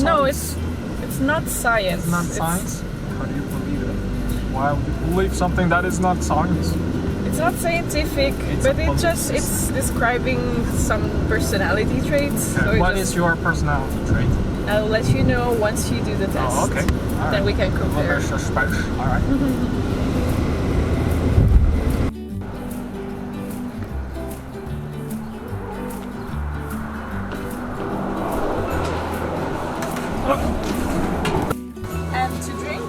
No, it's not science. It's not science? How do you believe it? Why would you believe something that is not science? It's not scientific, but it's describing some personality traits. Okay. So What is your personality trait? I'll let you know once you do the test. Oh, okay. All Then right. we can compare. All right. And to drink?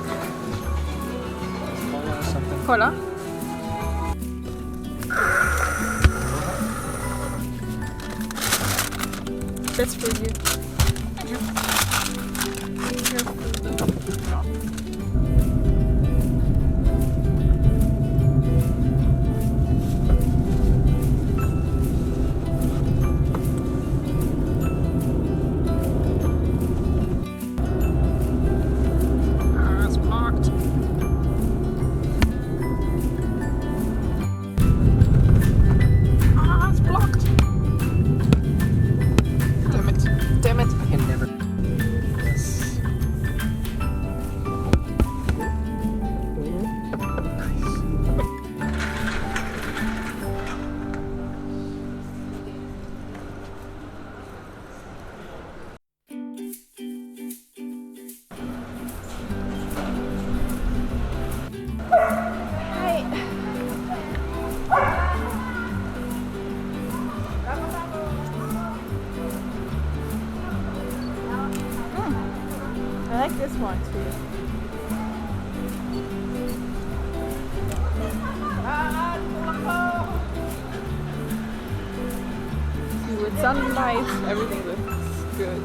Something. Cola. That's for you. Thank you. It's blocked. It's blocked. Damn it. Damn it. I can never. Yes. I like this one too. See, with sunlight, everything looks good.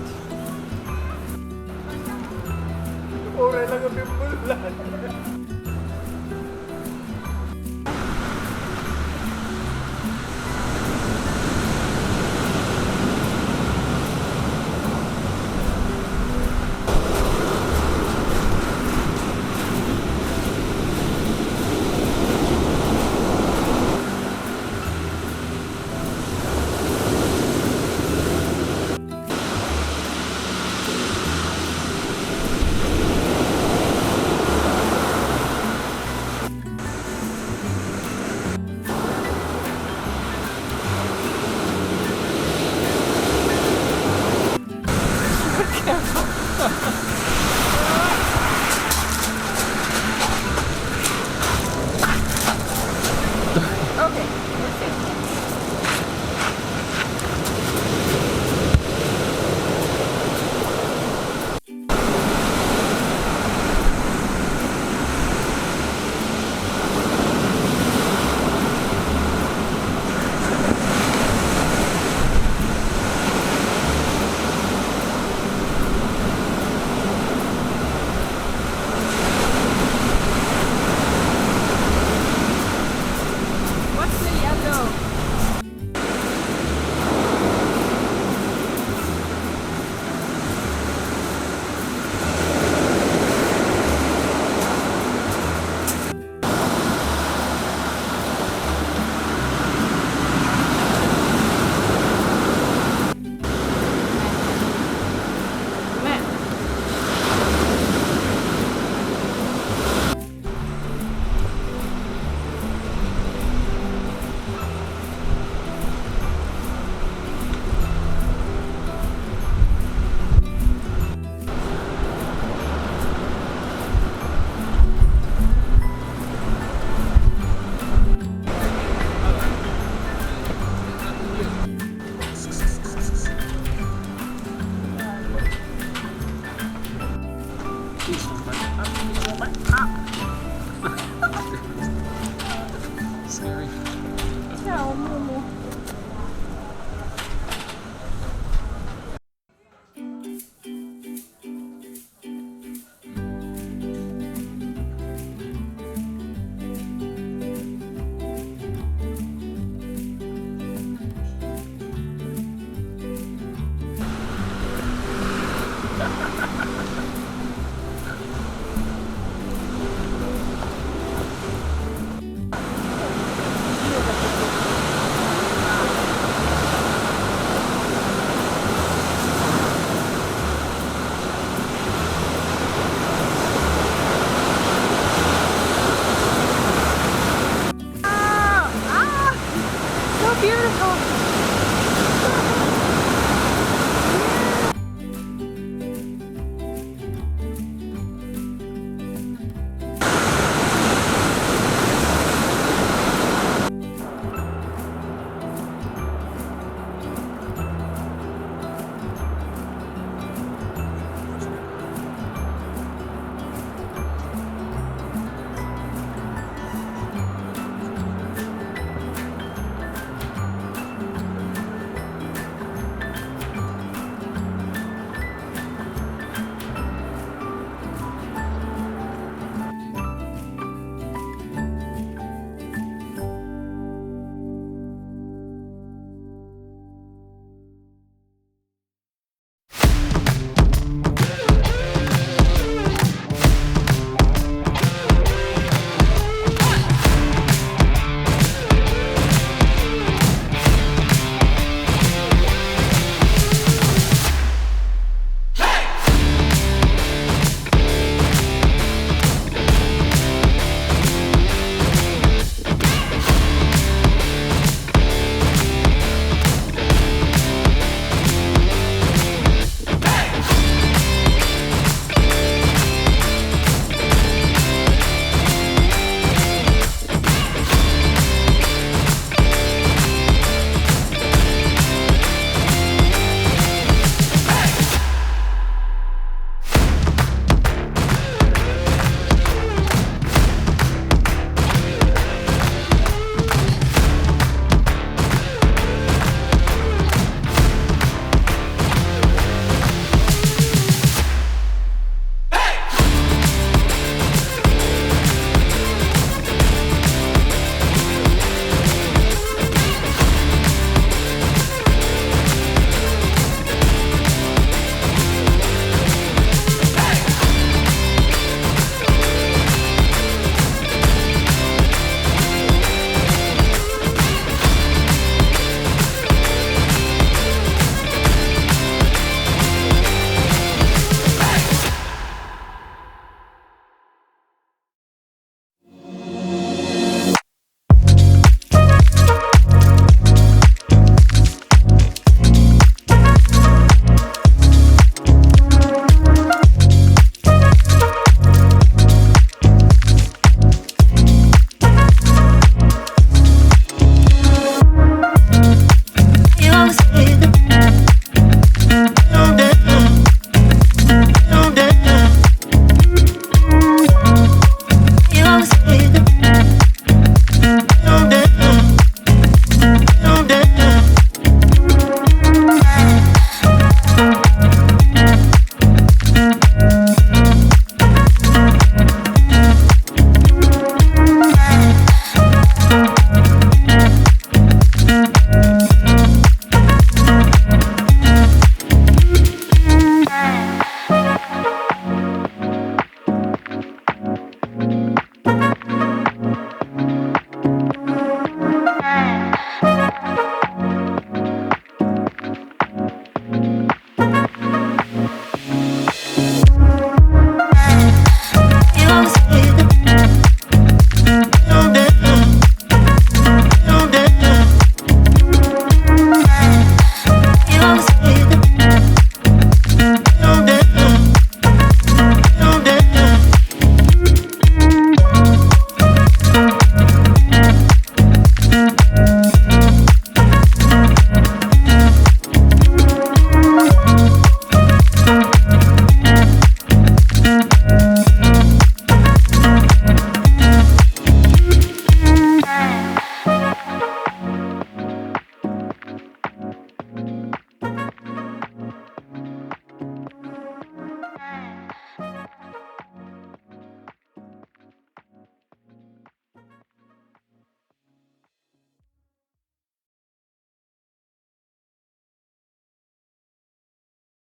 Okay, let's see. What's the yellow? Man. Scary. Ciao, Momo.